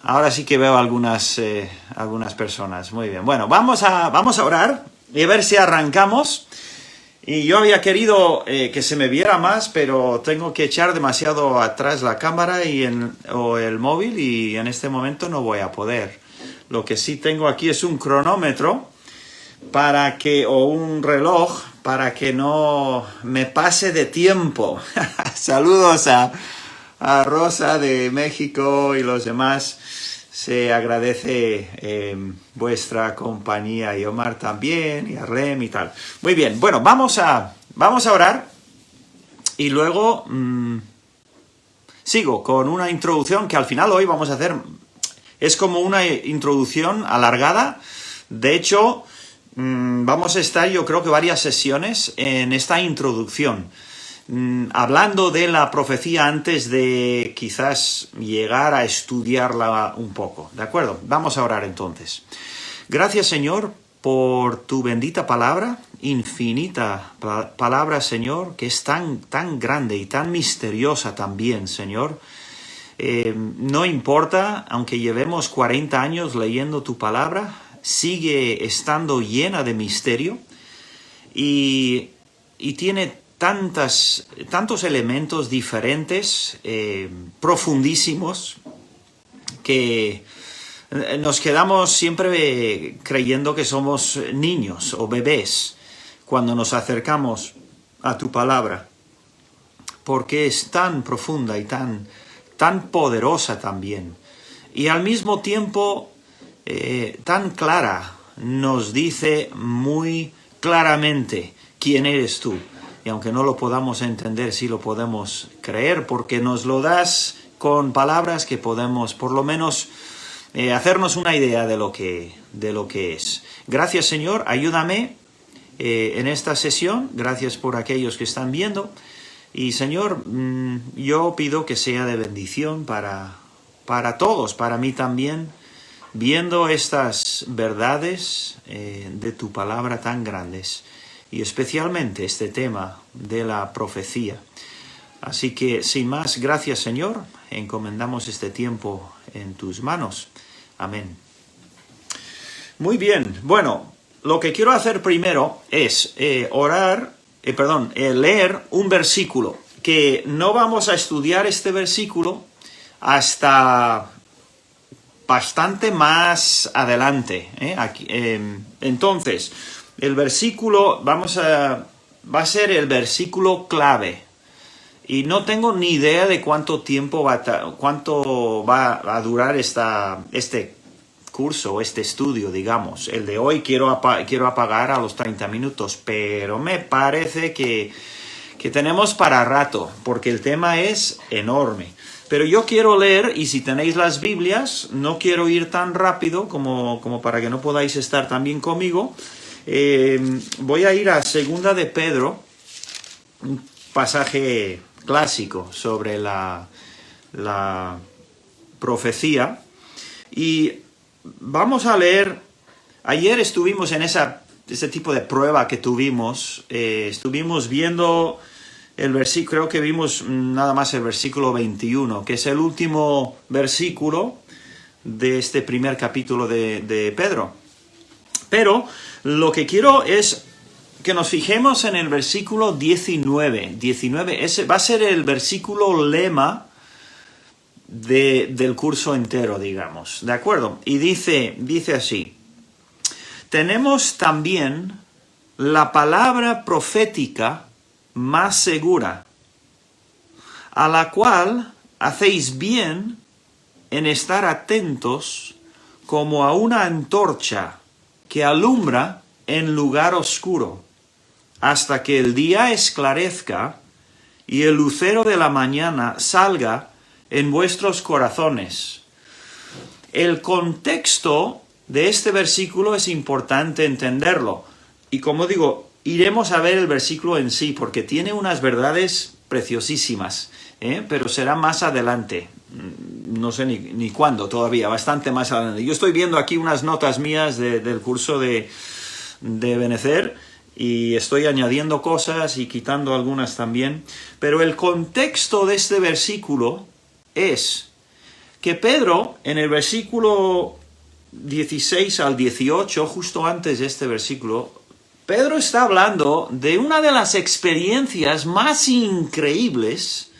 Ahora sí que veo algunas personas. Muy bien. Bueno, vamos a orar y a ver si arrancamos. Y yo había querido que se me viera más, pero tengo que echar demasiado atrás la cámara o el móvil y en este momento no voy a poder. Lo que sí tengo aquí es un cronómetro o un reloj para que no me pase de tiempo. Saludos a Rosa de México y los demás. Se agradece vuestra compañía, y Omar también, y Arlem y tal. Muy bien, bueno, vamos a orar y luego sigo con una introducción que al final hoy vamos a hacer. Es como una introducción alargada. De hecho, vamos a estar, yo creo que varias sesiones en esta introducción, hablando de la profecía antes de quizás llegar a estudiarla un poco. ¿De acuerdo? Vamos a orar entonces. Gracias, Señor, por tu bendita palabra, infinita palabra, Señor, que es tan grande y tan misteriosa también, Señor. No importa, aunque llevemos 40 años leyendo tu palabra, sigue estando llena de misterio y tiene tantos elementos diferentes, profundísimos, que nos quedamos siempre creyendo que somos niños o bebés cuando nos acercamos a tu palabra, porque es tan profunda y tan poderosa también, y al mismo tiempo tan clara. Nos dice muy claramente quién eres tú. Y aunque no lo podamos entender, sí lo podemos creer, porque nos lo das con palabras que podemos, por lo menos, hacernos una idea de lo que es. Gracias, Señor. Ayúdame en esta sesión. Gracias por aquellos que están viendo. Y, Señor, yo pido que sea de bendición para todos, para mí también, viendo estas verdades de tu palabra tan grandes. Y especialmente este tema de la profecía. Así que, sin más, gracias, Señor. Encomendamos este tiempo en tus manos. Amén. Muy bien. Bueno, lo que quiero hacer primero es leer un versículo. Que no vamos a estudiar este versículo hasta bastante más adelante. Entonces, el versículo va a ser el versículo clave. Y no tengo ni idea de cuánto tiempo va a durar este curso, este estudio, digamos. El de hoy quiero apagar a los 30 minutos, pero me parece que tenemos para rato, porque el tema es enorme. Pero yo quiero leer, y si tenéis las Biblias, no quiero ir tan rápido como para que no podáis estar también conmigo. Voy a ir a 2 de Pedro, un pasaje clásico sobre la profecía, y vamos a leer. Ayer estuvimos en ese tipo de prueba que tuvimos. Estuvimos viendo el versículo, creo que vimos nada más el versículo 21, que es el último versículo de este primer capítulo de Pedro. Pero lo que quiero es que nos fijemos en el versículo 19. Ese va a ser el versículo lema del curso entero, digamos. ¿De acuerdo? Y dice así: tenemos también la palabra profética más segura, a la cual hacéis bien en estar atentos como a una antorcha que alumbra en lugar oscuro, hasta que el día esclarezca y el lucero de la mañana salga en vuestros corazones. El contexto de este versículo es importante entenderlo. Y como digo, iremos a ver el versículo en sí, porque tiene unas verdades preciosísimas, pero será más adelante. No sé ni cuándo todavía, bastante más adelante. Yo estoy viendo aquí unas notas mías del curso de Benecer, y estoy añadiendo cosas y quitando algunas también. Pero el contexto de este versículo es que Pedro, en el versículo 16 al 18, justo antes de este versículo, Pedro está hablando de una de las experiencias más increíbles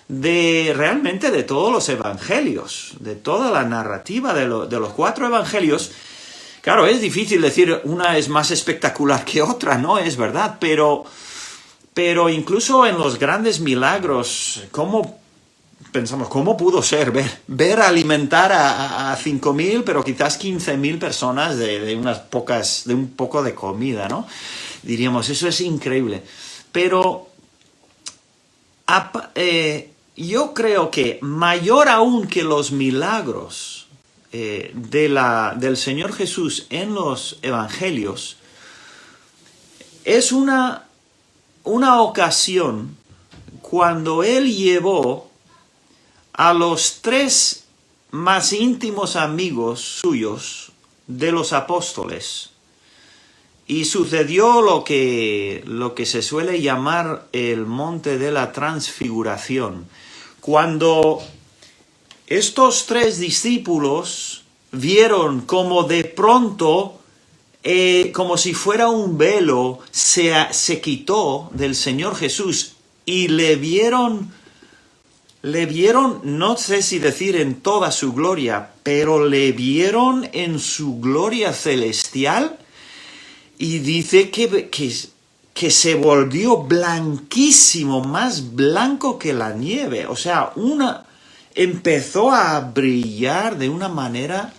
realmente de todos los evangelios, de toda la narrativa de los 4 evangelios. Claro, es difícil decir una es más espectacular que otra, ¿no? Es verdad, pero incluso en los grandes milagros, pensamos, ¿cómo pudo ser ver alimentar a 5.000, pero quizás 15.000 personas de un poco de comida, ¿no? Diríamos, eso es increíble. Pero yo creo que mayor aún que los milagros del Señor Jesús en los evangelios, es una ocasión cuando Él llevó a los 3 más íntimos amigos suyos de los apóstoles. Y sucedió lo que se suele llamar el monte de la transfiguración. Cuando estos 3 discípulos vieron como de pronto, como si fuera un velo, se quitó del Señor Jesús y le vieron, no sé si decir en toda su gloria, pero le vieron en su gloria celestial, y dice que se volvió blanquísimo, más blanco que la nieve. O sea, empezó a brillar de una manera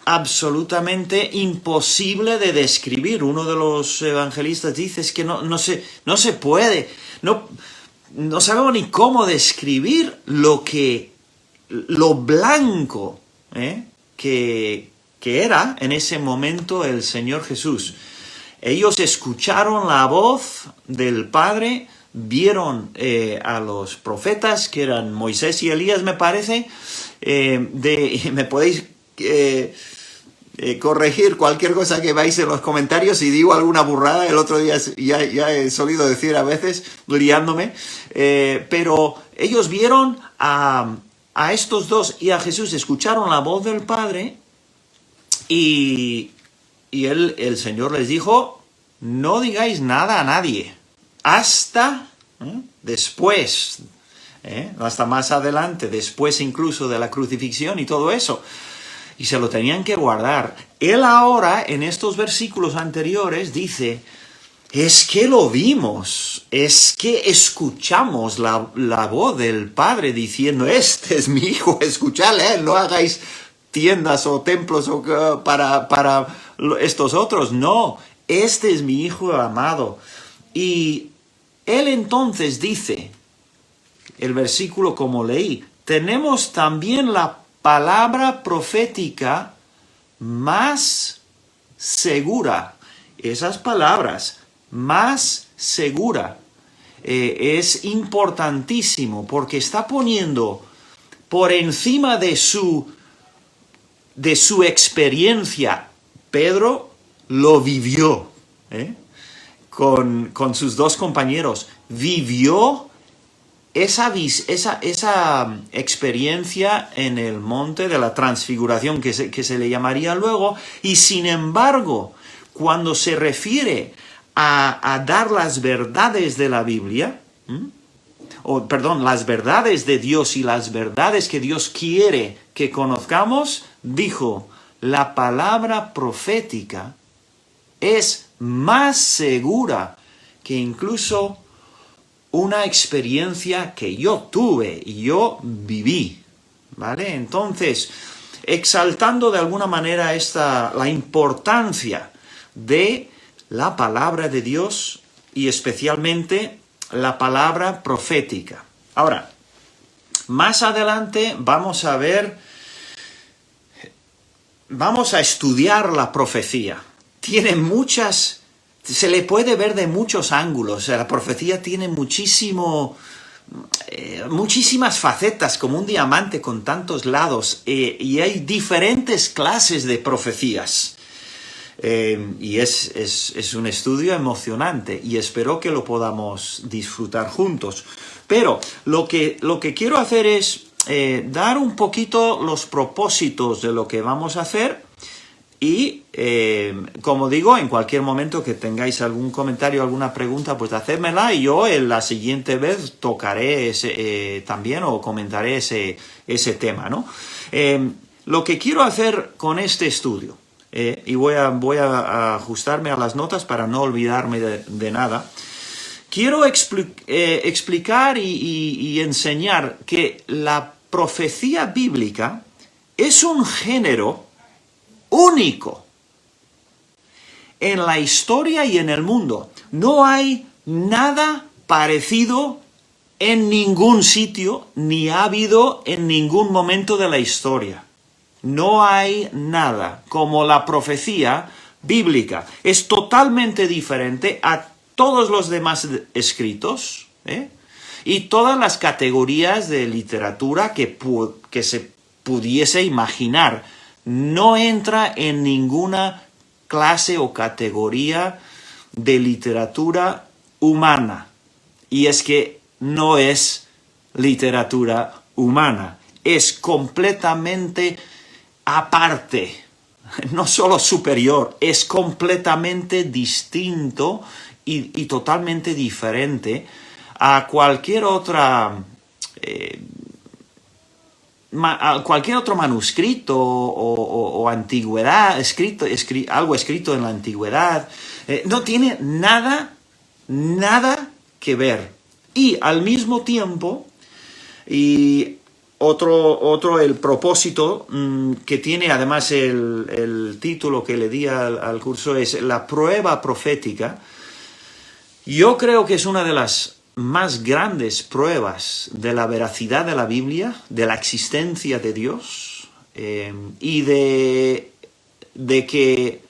absolutamente imposible de describir. Uno de los evangelistas dice que no se puede, no sabemos ni cómo describir lo blanco que era en ese momento el Señor Jesús. Ellos escucharon la voz del Padre, vieron a los profetas, que eran Moisés y Elías, me parece. Me podéis corregir cualquier cosa que veáis en los comentarios. Si digo alguna burrada, el otro día ya he solido decir a veces, liándome. Pero ellos vieron a estos 2 y a Jesús, escucharon la voz del Padre, y el Señor les dijo, no digáis nada a nadie, hasta después, hasta más adelante, después incluso de la crucifixión y todo eso. Y se lo tenían que guardar. Él ahora, en estos versículos anteriores, dice, es que lo vimos, es que escuchamos la voz del Padre diciendo, este es mi hijo, escuchadle, no hagáis tiendas o templos para estos otros. No, este es mi hijo amado. Y él entonces dice, el versículo como leí, tenemos también la palabra profética más segura. Esas palabras, más segura, es importantísimo porque está poniendo por encima de su experiencia. Pedro lo vivió, con sus 2 compañeros. Vivió esa experiencia en el monte de la transfiguración, que se le llamaría luego, y sin embargo, cuando se refiere a dar las verdades de la Biblia, las verdades de Dios y las verdades que Dios quiere que conozcamos, dijo, la palabra profética es más segura que incluso una experiencia que yo tuve y yo viví, ¿vale? Entonces, exaltando de alguna manera la importancia de la palabra de Dios y especialmente la palabra profética. Ahora, más adelante vamos a estudiar la profecía. Se le puede ver de muchos ángulos. O sea, la profecía tiene muchísimas facetas, como un diamante con tantos lados, y hay diferentes clases de profecías. Y es un estudio emocionante y espero que lo podamos disfrutar juntos. Pero lo que quiero hacer es dar un poquito los propósitos de lo que vamos a hacer y, como digo, en cualquier momento que tengáis algún comentario, alguna pregunta, pues hacedmela y yo la siguiente vez tocaré también o comentaré ese tema, ¿no? Lo que quiero hacer con este estudio, y voy a ajustarme a las notas para no olvidarme de nada. Quiero explicar y enseñar que la profecía bíblica es un género único en la historia y en el mundo. No hay nada parecido en ningún sitio, ni ha habido en ningún momento de la historia. No hay nada como la profecía bíblica. Es totalmente diferente a todos los demás escritos, y todas las categorías de literatura que se pudiese imaginar. No entra en ninguna clase o categoría de literatura humana. Y es que no es literatura humana. Es completamente aparte. No solo superior, es completamente distinto y totalmente diferente a cualquier otra a cualquier otro manuscrito o antigüedad, algo escrito en la antigüedad. No tiene nada que ver. Y al mismo tiempo, y el propósito que tiene además el título que le di al curso es la prueba profética. Yo creo que es una de las más grandes pruebas de la veracidad de la Biblia, de la existencia de Dios, y de que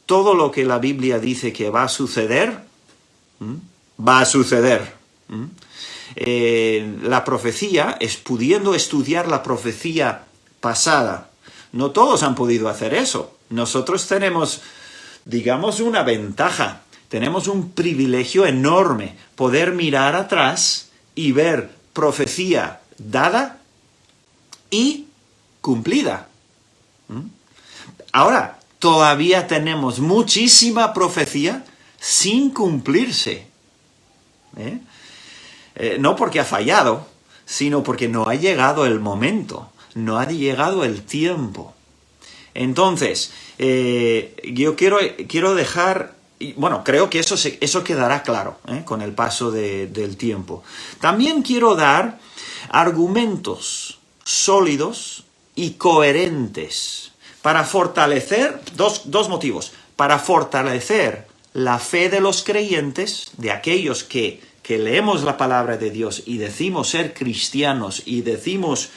todo lo que la Biblia dice que va a suceder, va a suceder. La profecía, pudiendo estudiar la profecía pasada, no todos han podido hacer eso. Nosotros tenemos, digamos, una ventaja. Tenemos un privilegio enorme, poder mirar atrás y ver profecía dada y cumplida. Ahora, todavía tenemos muchísima profecía sin cumplirse. No porque ha fallado, sino porque no ha llegado el momento, no ha llegado el tiempo. Entonces, yo quiero dejar... Bueno, creo que eso quedará claro con el paso del tiempo. También quiero dar argumentos sólidos y coherentes para fortalecer, dos motivos, para fortalecer la fe de los creyentes, de aquellos que leemos la palabra de Dios y decimos ser cristianos y decimos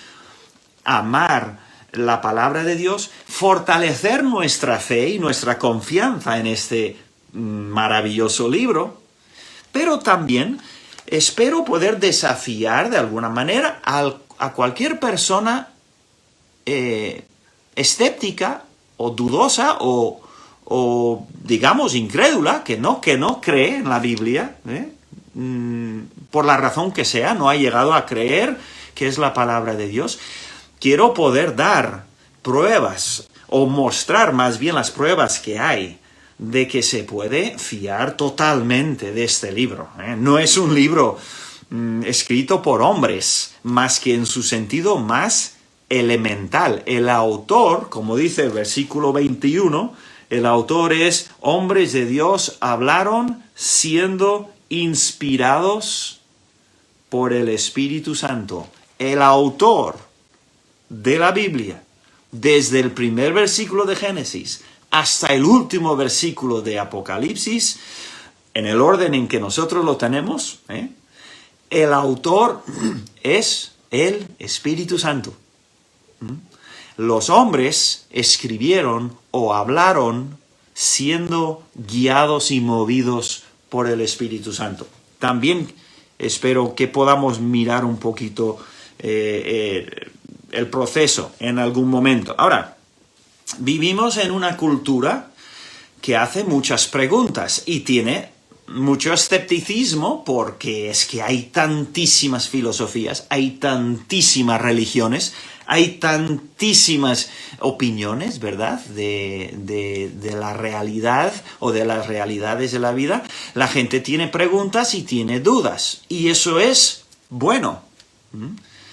amar la palabra de Dios, fortalecer nuestra fe y nuestra confianza en este maravilloso libro, pero también espero poder desafiar de alguna manera a cualquier persona escéptica o dudosa o digamos incrédula, que no cree en la Biblia, por la razón que sea, no ha llegado a creer que es la palabra de Dios. Quiero poder dar pruebas o mostrar más bien las pruebas que hay de que se puede fiar totalmente de este libro. No es un libro escrito por hombres, más que en su sentido más elemental. El autor, como dice el versículo 21, el autor es: hombres de Dios hablaron siendo inspirados por el Espíritu Santo. El autor de la Biblia, desde el primer versículo de Génesis hasta el último versículo de Apocalipsis, en el orden en que nosotros lo tenemos, el autor es el Espíritu Santo. Los hombres escribieron o hablaron siendo guiados y movidos por el Espíritu Santo. También espero que podamos mirar un poquito el proceso en algún momento. Ahora, vivimos en una cultura que hace muchas preguntas y tiene mucho escepticismo porque es que hay tantísimas filosofías, hay tantísimas religiones, hay tantísimas opiniones, ¿verdad?, de la realidad o de las realidades de la vida. La gente tiene preguntas y tiene dudas. Y eso es bueno.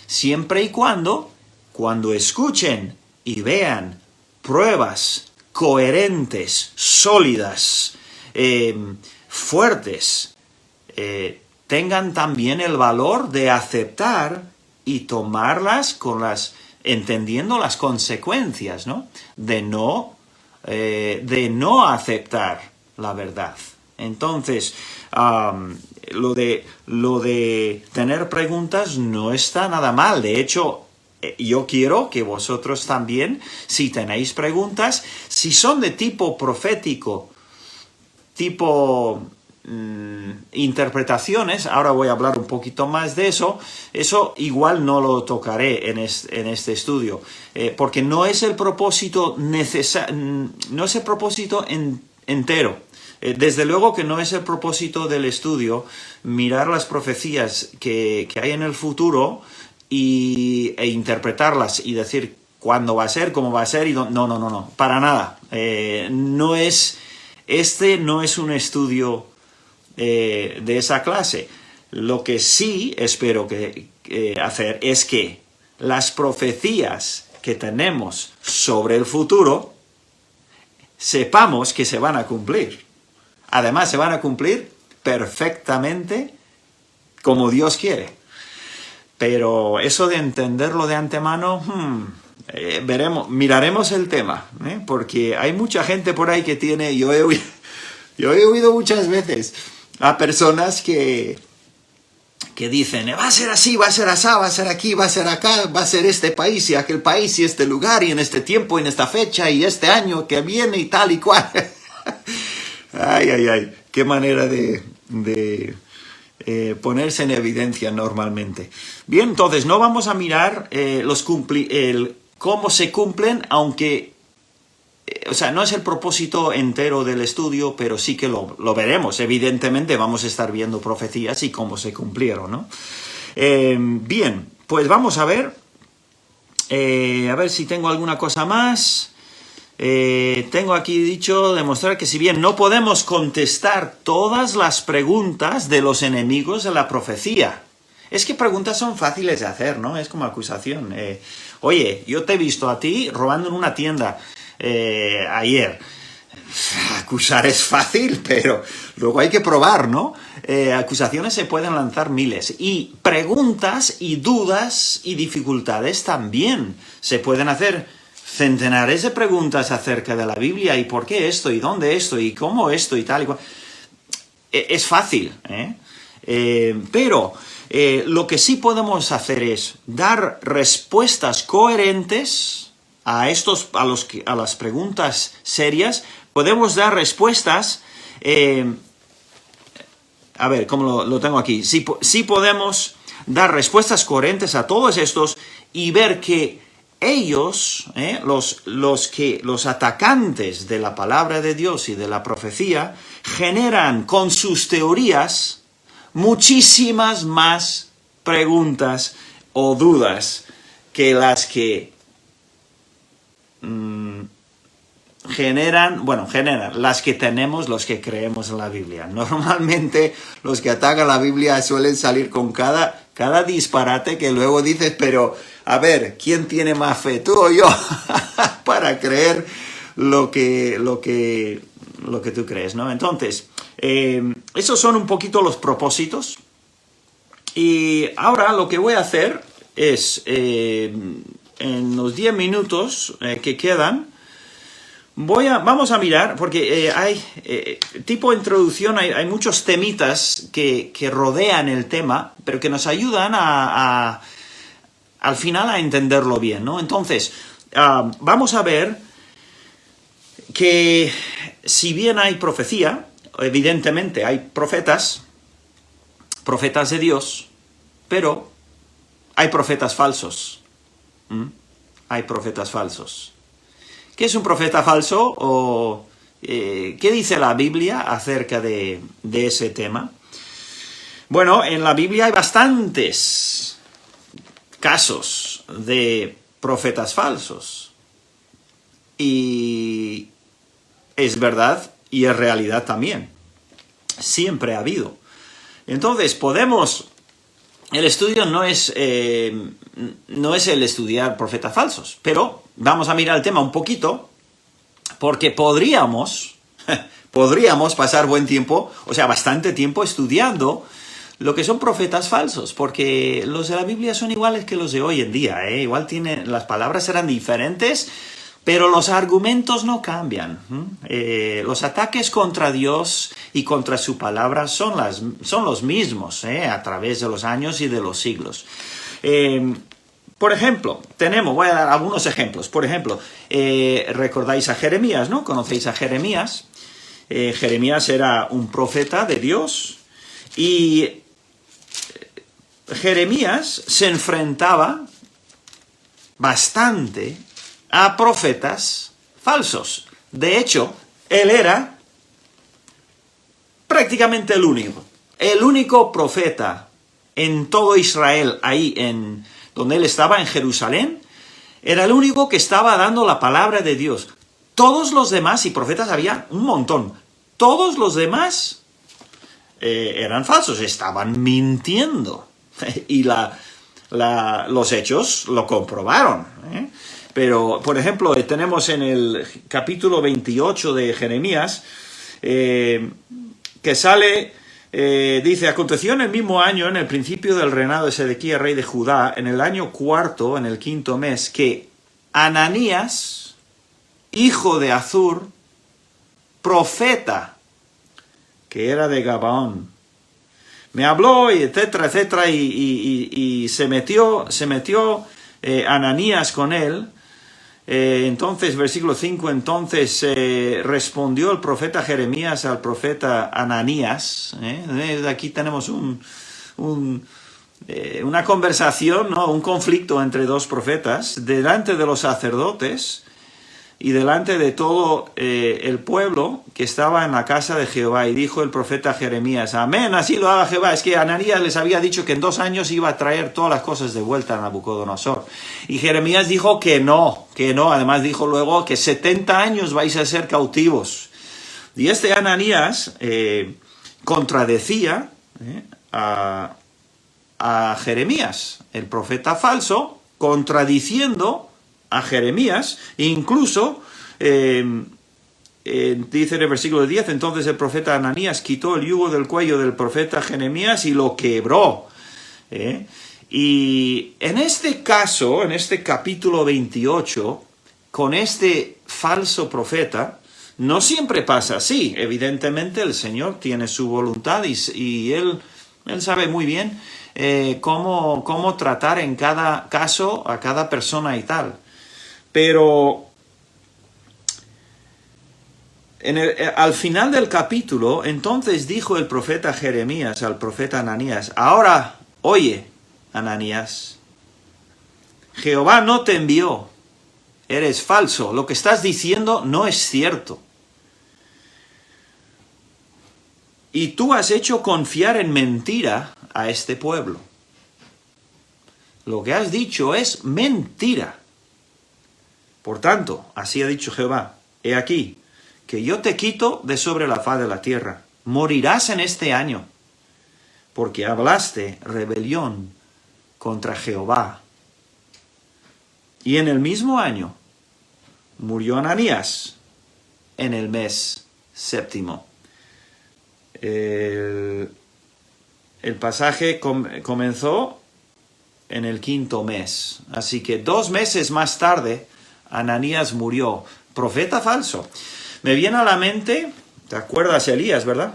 Siempre y cuando escuchen y vean pruebas coherentes, sólidas, fuertes, tengan también el valor de aceptar y tomarlas entendiendo las consecuencias, ¿no? De no aceptar la verdad. Entonces, lo de tener preguntas no está nada mal. De hecho, yo quiero que vosotros también, si tenéis preguntas, si son de tipo profético, tipo interpretaciones, ahora voy a hablar un poquito más de eso igual no lo tocaré en este estudio, porque no es el propósito no es el propósito entero. Desde luego que no es el propósito del estudio mirar las profecías que hay en el futuro e interpretarlas y decir cuándo va a ser, cómo va a ser, no, para nada. No es un estudio de esa clase. Lo que sí espero hacer es que las profecías que tenemos sobre el futuro sepamos que se van a cumplir. Además, se van a cumplir perfectamente como Dios quiere. Pero eso de entenderlo de antemano, miraremos el tema, porque hay mucha gente por ahí que tiene, yo he oído muchas veces a personas que dicen, va a ser así, va a ser así, va a ser aquí, va a ser acá, va a ser este país y aquel país y este lugar y en este tiempo y en esta fecha y este año que viene y tal y cual. Ay, qué manera de ponerse en evidencia normalmente. Bien, entonces no vamos a mirar cómo se cumplen, aunque o sea, no es el propósito entero del estudio, pero sí que lo veremos. Evidentemente vamos a estar viendo profecías y cómo se cumplieron, ¿no? Bien, pues vamos a ver si tengo alguna cosa más. Tengo aquí dicho demostrar que si bien no podemos contestar todas las preguntas de los enemigos de la profecía, es que preguntas son fáciles de hacer, ¿no? Es como acusación. Oye, yo te he visto a ti robando en una tienda ayer. Acusar es fácil, pero luego hay que probar, ¿no? Acusaciones se pueden lanzar miles. Y preguntas y dudas y dificultades también se pueden hacer. Centenares de preguntas acerca de la Biblia y por qué esto y dónde esto y cómo esto y tal y cual. Es fácil, pero lo que sí podemos hacer es dar respuestas coherentes a las preguntas serias. Podemos dar respuestas, a ver, ¿cómo lo tengo aquí? Sí podemos dar respuestas coherentes a todos estos y ver que ellos, los atacantes de la palabra de Dios y de la profecía, generan con sus teorías muchísimas más preguntas o dudas que las que generan las que tenemos los que creemos en la Biblia. Normalmente los que atacan la Biblia suelen salir con cada disparate que luego dices, pero a ver, ¿quién tiene más fe, tú o yo? Para creer lo que tú crees, ¿no? Entonces, esos son un poquito los propósitos. Y ahora lo que voy a hacer es, en los 10 minutos que quedan, vamos a mirar, porque hay tipo de introducción, hay muchos temitas que rodean el tema, pero que nos ayudan al final a entenderlo bien, ¿no? Entonces, vamos a ver que si bien hay profecía, evidentemente hay profetas de Dios, pero hay profetas falsos. Hay profetas falsos. ¿Qué es un profeta falso? O ¿Qué dice la Biblia acerca de ese tema? Bueno, en la Biblia hay bastantes casos de profetas falsos. Y es verdad y es realidad también. Siempre ha habido. Entonces, el estudio no es el estudiar profetas falsos, pero vamos a mirar el tema un poquito, porque podríamos pasar buen tiempo, o sea, bastante tiempo estudiando lo que son profetas falsos, porque los de la Biblia son iguales que los de hoy en día, ¿eh? Igual las palabras serán diferentes, pero los argumentos no cambian. Los ataques contra Dios y contra su palabra son los mismos, a través de los años y de los siglos. Por ejemplo, voy a dar algunos ejemplos. Por ejemplo, recordáis a Jeremías, ¿no? ¿Conocéis a Jeremías? Jeremías era un profeta de Dios y Jeremías se enfrentaba bastante a profetas falsos. De hecho, él era prácticamente el único profeta en todo Israel, ahí donde él estaba, en Jerusalén, era el único que estaba dando la palabra de Dios. Todos los demás, y profetas había un montón, todos los demás eran falsos, estaban mintiendo. Y los hechos lo comprobaron, ¿eh? Pero, por ejemplo, tenemos en el capítulo 28 de Jeremías, que sale, dice: aconteció en el mismo año, en el principio del reinado de Sedequías, rey de Judá, en el año cuarto, en el quinto mes, que Ananías, hijo de Azur, profeta, que era de Gabaón, me habló, y etcétera, etcétera, y se metió Ananías con él. Entonces, versículo 5, entonces respondió el profeta Jeremías al profeta Ananías. Aquí tenemos una conversación, ¿no? Un conflicto entre dos profetas, delante de los sacerdotes y delante de todo el pueblo que estaba en la casa de Jehová. Y dijo el profeta Jeremías: amén, así lo haga Jehová. Es que Ananías les había dicho que en 2 años iba a traer todas las cosas de vuelta a Nabucodonosor. Y Jeremías dijo que no. Además dijo luego que 70 años vais a ser cautivos. Y este Ananías contradecía a Jeremías, el profeta falso, contradiciendo a Jeremías. Incluso dice en el versículo 10, entonces el profeta Ananías quitó el yugo del cuello del profeta Jeremías y lo quebró. Y en este caso, en este capítulo 28, con este falso profeta, no siempre pasa así. Evidentemente el Señor tiene su voluntad y Él sabe muy bien cómo tratar en cada caso a cada persona y tal. Pero al final del capítulo, entonces dijo el profeta Jeremías al profeta Ananías: ahora, oye, Ananías, Jehová no te envió, eres falso, lo que estás diciendo no es cierto. Y tú has hecho confiar en mentira a este pueblo. Lo que has dicho es mentira. Por tanto, así ha dicho Jehová: he aquí, que yo te quito de sobre la faz de la tierra. Morirás en este año, porque hablaste rebelión contra Jehová. Y en el mismo año murió Ananías, en el mes séptimo. El pasaje comenzó en el quinto mes. Así que 2 meses más tarde, Ananías murió. Profeta falso. Me viene a la mente, ¿te acuerdas Elías, verdad?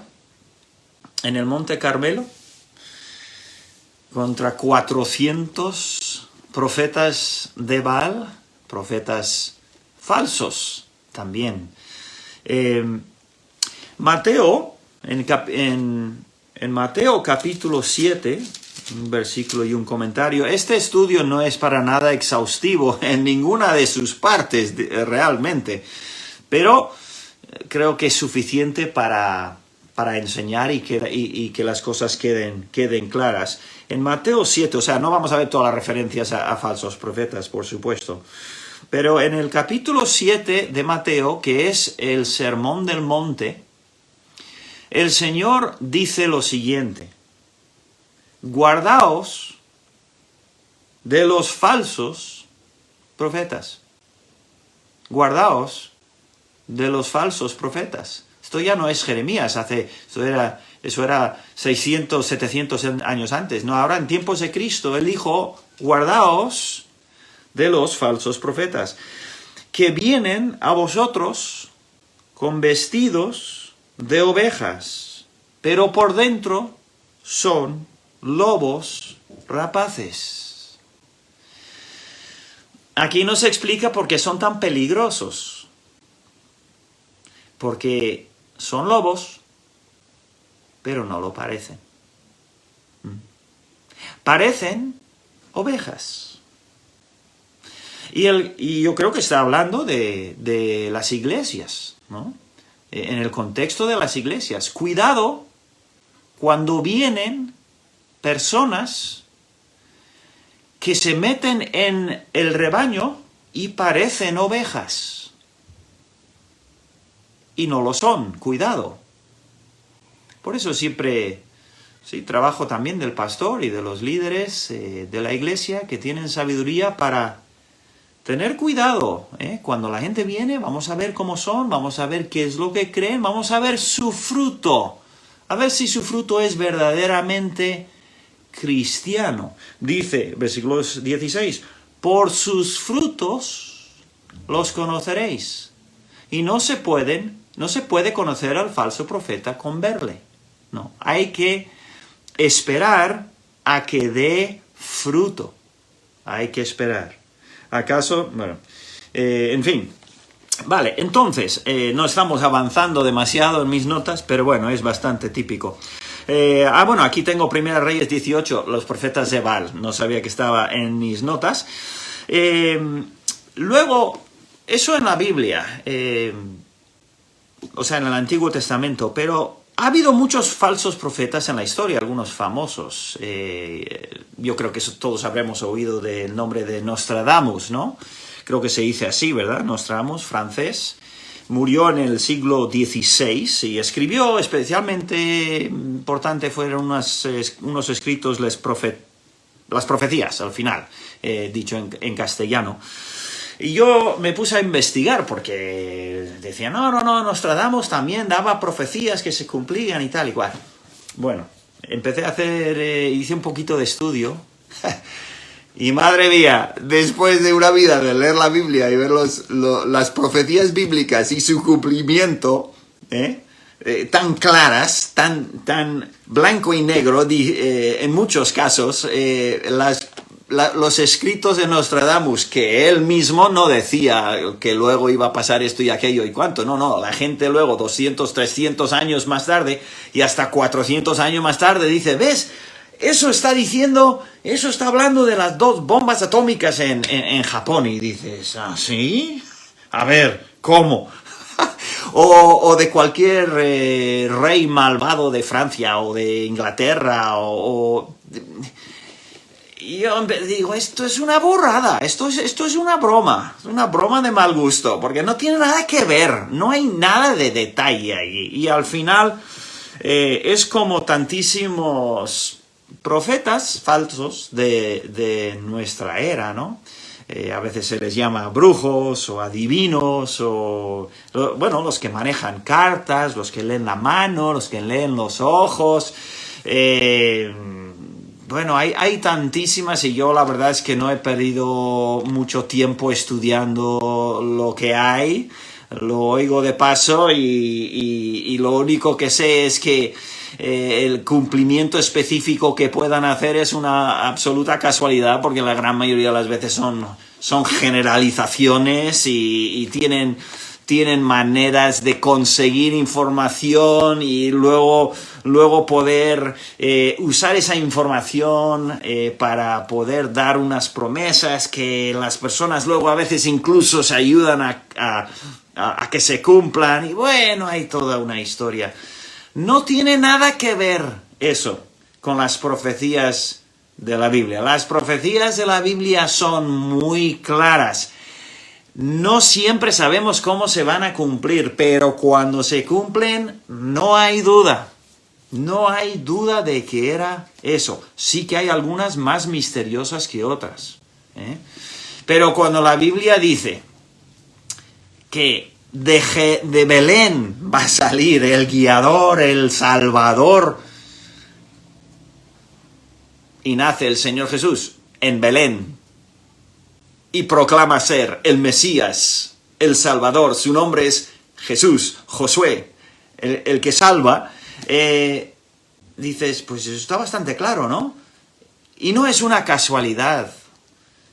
En el Monte Carmelo, contra 400 profetas de Baal, profetas falsos también. Mateo, en Mateo capítulo 7, un versículo y un comentario. Este estudio no es para nada exhaustivo en ninguna de sus partes realmente, pero creo que es suficiente para enseñar y que las cosas queden claras. En Mateo 7, o sea, no vamos a ver todas las referencias a falsos profetas, por supuesto, pero en el capítulo 7 de Mateo, que es el Sermón del Monte, el Señor dice lo siguiente: guardaos de los falsos profetas. Guardaos de los falsos profetas. Esto ya no es Jeremías, eso era 600, 700 años antes. No, ahora en tiempos de Cristo, Él dijo, guardaos de los falsos profetas, que vienen a vosotros con vestidos de ovejas, pero por dentro son lobos rapaces. Aquí no se explica por qué son tan peligrosos. Porque son lobos, pero no lo parecen. Parecen ovejas. Y yo creo que está hablando de las iglesias, ¿no? En el contexto de las iglesias. Cuidado cuando vienen personas que se meten en el rebaño y parecen ovejas. Y no lo son, cuidado. Por eso siempre, sí, trabajo también del pastor y de los líderes de la iglesia que tienen sabiduría para tener cuidado. Cuando la gente viene, vamos a ver cómo son, vamos a ver qué es lo que creen, vamos a ver su fruto. A ver si su fruto es verdaderamente cristiano. Dice, versículo 16, por sus frutos los conoceréis. Y no se puede conocer al falso profeta con verle. No, hay que esperar a que dé fruto. Hay que esperar. ¿Acaso? Bueno, en fin. Vale, entonces, no estamos avanzando demasiado en mis notas, pero bueno, es bastante típico. Bueno, aquí tengo 1 Reyes 18, los profetas de Baal. No sabía que estaba en mis notas. Luego, eso en la Biblia, o sea, en el Antiguo Testamento, pero ha habido muchos falsos profetas en la historia, algunos famosos. Yo creo que todos habremos oído del nombre de Nostradamus, ¿no? Creo que se dice así, ¿verdad? Nostradamus, francés. Murió en el siglo XVI y escribió, especialmente importante fueron unos escritos, las profecías, al final, dicho en castellano. Y yo me puse a investigar porque decía, no, Nostradamus también daba profecías que se cumplían y tal y cual. Bueno, empecé a hice un poquito de estudio y madre mía, después de una vida de leer la Biblia y ver las profecías bíblicas y su cumplimiento, tan claras, tan blanco y negro, en muchos casos, los escritos de Nostradamus, que él mismo no decía que luego iba a pasar esto y aquello y cuánto, no, la gente luego 200, 300 años más tarde y hasta 400 años más tarde dice, ¿ves? Eso está hablando de las 2 bombas atómicas en Japón y dices, ¿ah, sí? A ver, ¿cómo? o de cualquier rey malvado de Francia o de Inglaterra y yo digo, esto es una burrada, esto es una broma de mal gusto, porque no tiene nada que ver, no hay nada de detalle ahí. Y al final es como tantísimos profetas falsos de nuestra era, ¿no? A veces se les llama brujos o adivinos, bueno, los que manejan cartas, los que leen la mano, los que leen los ojos. Bueno, hay tantísimas y yo la verdad es que no he perdido mucho tiempo estudiando lo que hay. Lo oigo de paso y lo único que sé es que el cumplimiento específico que puedan hacer es una absoluta casualidad, porque la gran mayoría de las veces son generalizaciones y tienen maneras de conseguir información y luego poder usar esa información para poder dar unas promesas que las personas luego a veces incluso se ayudan a a que se cumplan, y bueno, hay toda una historia. No tiene nada que ver eso con las profecías de la Biblia. Las profecías de la Biblia son muy claras. No siempre sabemos cómo se van a cumplir, pero cuando se cumplen, no hay duda. No hay duda de que era eso. Sí que hay algunas más misteriosas que otras, ¿eh? Pero cuando la Biblia dice que de Belén va a salir el guiador, el Salvador, y nace el Señor Jesús en Belén, y proclama ser el Mesías, el Salvador, su nombre es Jesús, Josué, el que salva, dices, pues eso está bastante claro, ¿no? Y no es una casualidad,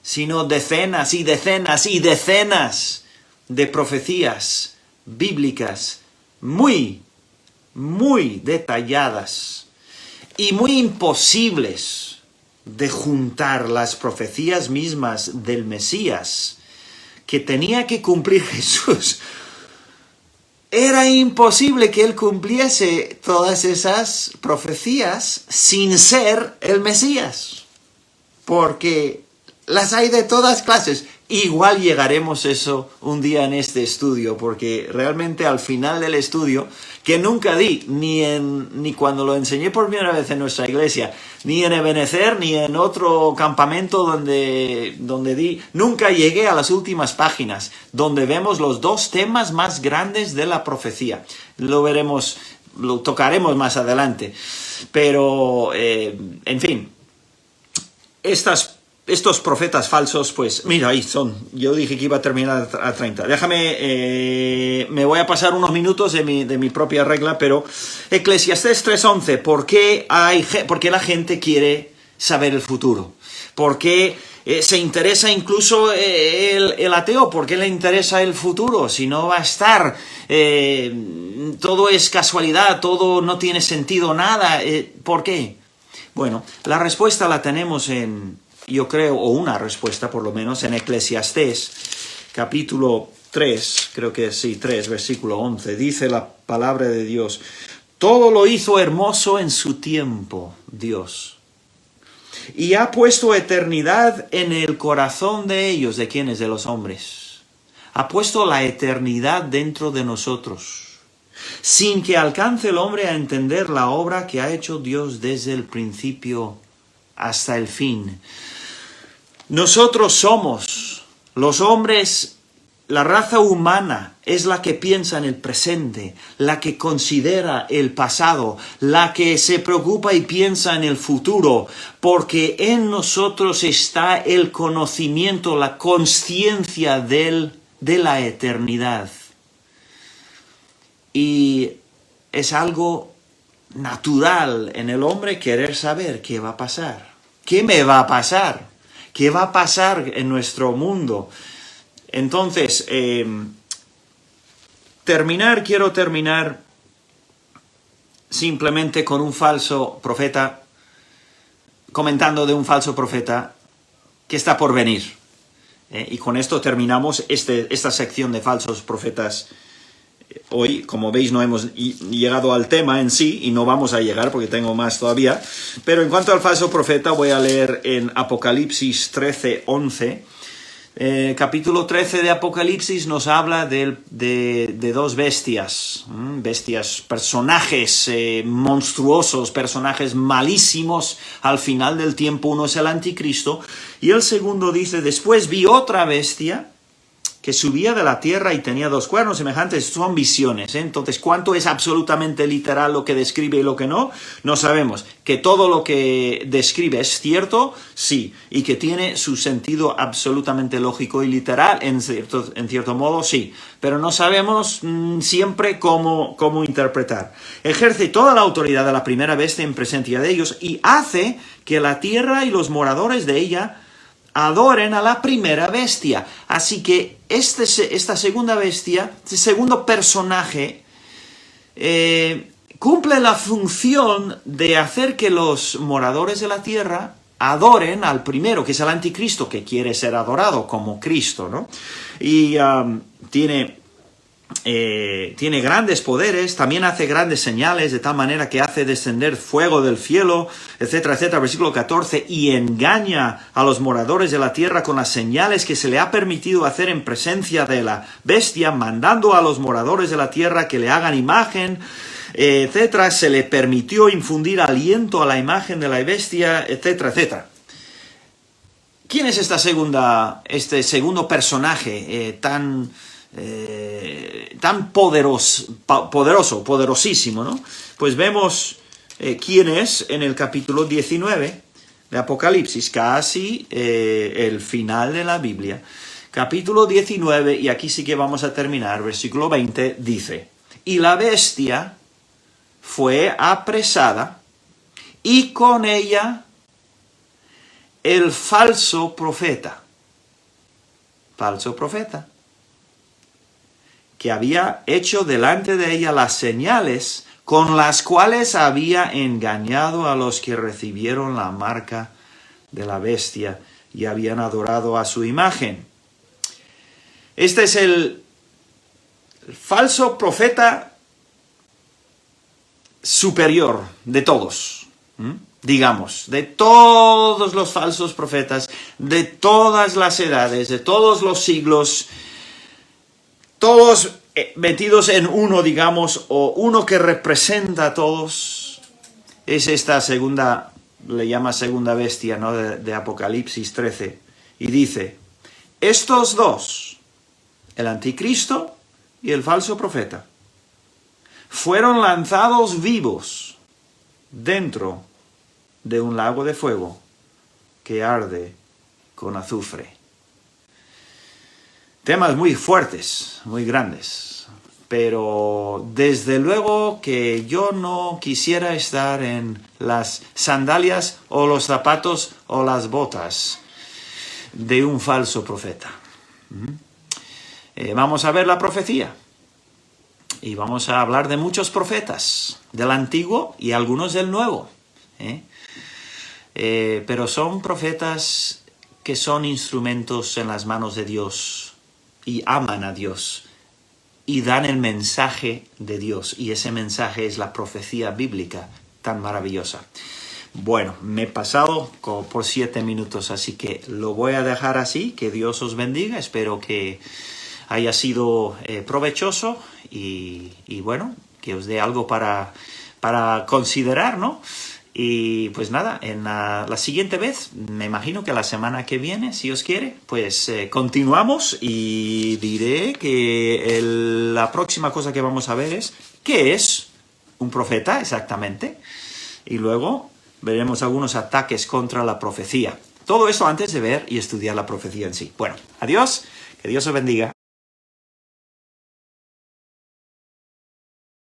sino decenas y decenas y decenas de profecías bíblicas muy, muy detalladas y muy imposibles de juntar las profecías mismas del Mesías que tenía que cumplir Jesús. Era imposible que él cumpliese todas esas profecías sin ser el Mesías, porque las hay de todas clases. Igual llegaremos a eso un día en este estudio, porque realmente al final del estudio, que nunca di, ni cuando lo enseñé por primera vez en nuestra iglesia, ni en Ebenezer, ni en otro campamento donde di, nunca llegué a las últimas páginas, donde vemos los dos temas más grandes de la profecía. Lo veremos, lo tocaremos más adelante. Pero, en fin, estos profetas falsos, pues, mira, ahí son. Yo dije que iba a terminar a 30. Déjame, me voy a pasar unos minutos de mi propia regla, pero Eclesiastés 3:11, ¿por qué la gente quiere saber el futuro? ¿Por qué se interesa incluso el ateo? ¿Por qué le interesa el futuro? Si no va a estar, todo es casualidad, todo no tiene sentido, nada. ¿Por qué? Bueno, la respuesta la tenemos yo creo, o una respuesta por lo menos, en Eclesiastés, capítulo 3, creo que sí, 3, versículo 11, dice la palabra de Dios: todo lo hizo hermoso en su tiempo, Dios, y ha puesto eternidad en el corazón de ellos. ¿De quiénes? De los hombres. Ha puesto la eternidad dentro de nosotros, sin que alcance el hombre a entender la obra que ha hecho Dios desde el principio hasta el fin. Nosotros somos, los hombres, la raza humana es la que piensa en el presente, la que considera el pasado, la que se preocupa y piensa en el futuro, porque en nosotros está el conocimiento, la consciencia de la eternidad. Y es algo natural en el hombre querer saber qué va a pasar, qué me va a pasar. ¿Qué va a pasar en nuestro mundo? Entonces, quiero terminar simplemente con un falso profeta, comentando de un falso profeta que está por venir. Y con esto terminamos esta sección de falsos profetas. Hoy, como veis, no hemos llegado al tema en sí, y no vamos a llegar porque tengo más todavía. Pero en cuanto al falso profeta, voy a leer en Apocalipsis 13:11. Capítulo 13 de Apocalipsis nos habla de dos bestias, personajes monstruosos, personajes malísimos al final del tiempo. Uno es el anticristo, y el segundo dice: después vi otra bestia que subía de la tierra y tenía dos cuernos semejantes. Son visiones, ¿eh? Entonces, ¿cuánto es absolutamente literal lo que describe y lo que no? No sabemos. ¿Que todo lo que describe es cierto? Sí. ¿Y que tiene su sentido absolutamente lógico y literal? En cierto modo, sí. Pero no sabemos siempre cómo interpretar. Ejerce toda la autoridad de la primera bestia en presencia de ellos, y hace que la tierra y los moradores de ella adoren a la primera bestia. Así que esta segunda bestia, este segundo personaje, cumple la función de hacer que los moradores de la tierra adoren al primero, que es el anticristo, que quiere ser adorado como Cristo, ¿no? Y tiene tiene grandes poderes, también hace grandes señales, de tal manera que hace descender fuego del cielo, etcétera, etcétera. Versículo 14, y engaña a los moradores de la tierra con las señales que se le ha permitido hacer en presencia de la bestia, mandando a los moradores de la tierra que le hagan imagen, etcétera. Se le permitió infundir aliento a la imagen de la bestia, etcétera, etcétera. ¿Quién es este segundo personaje tan poderosísimo, ¿no? Pues vemos quién es en el capítulo 19 de Apocalipsis, casi el final de la Biblia. Capítulo 19, y aquí sí que vamos a terminar, versículo 20, dice: y la bestia fue apresada, y con ella el falso profeta, que había hecho delante de ella las señales con las cuales había engañado a los que recibieron la marca de la bestia y habían adorado a su imagen. Este es el falso profeta superior de todos, digamos, de todos los falsos profetas, de todas las edades, de todos los siglos, todos metidos en uno, digamos, o uno que representa a todos. Es esta segunda, le llama segunda bestia, ¿no? de Apocalipsis 13. Y dice: estos dos, el anticristo y el falso profeta, fueron lanzados vivos dentro de un lago de fuego que arde con azufre. Temas muy fuertes, muy grandes, pero desde luego que yo no quisiera estar en las sandalias o los zapatos o las botas de un falso profeta. Vamos a ver la profecía y vamos a hablar de muchos profetas, del Antiguo y algunos del Nuevo. Pero son profetas que son instrumentos en las manos de Dios y aman a Dios y dan el mensaje de Dios, y ese mensaje es la profecía bíblica tan maravillosa. Bueno, me he pasado por 7 minutos, así que lo voy a dejar así. Que Dios os bendiga, espero que haya sido provechoso y bueno, que os dé algo para considerar, ¿no? Y pues nada, en la siguiente vez, me imagino que la semana que viene, si os quiere, pues continuamos, y diré que la próxima cosa que vamos a ver es ¿qué es un profeta exactamente? Y luego veremos algunos ataques contra la profecía. Todo esto antes de ver y estudiar la profecía en sí. Bueno, adiós, que Dios os bendiga.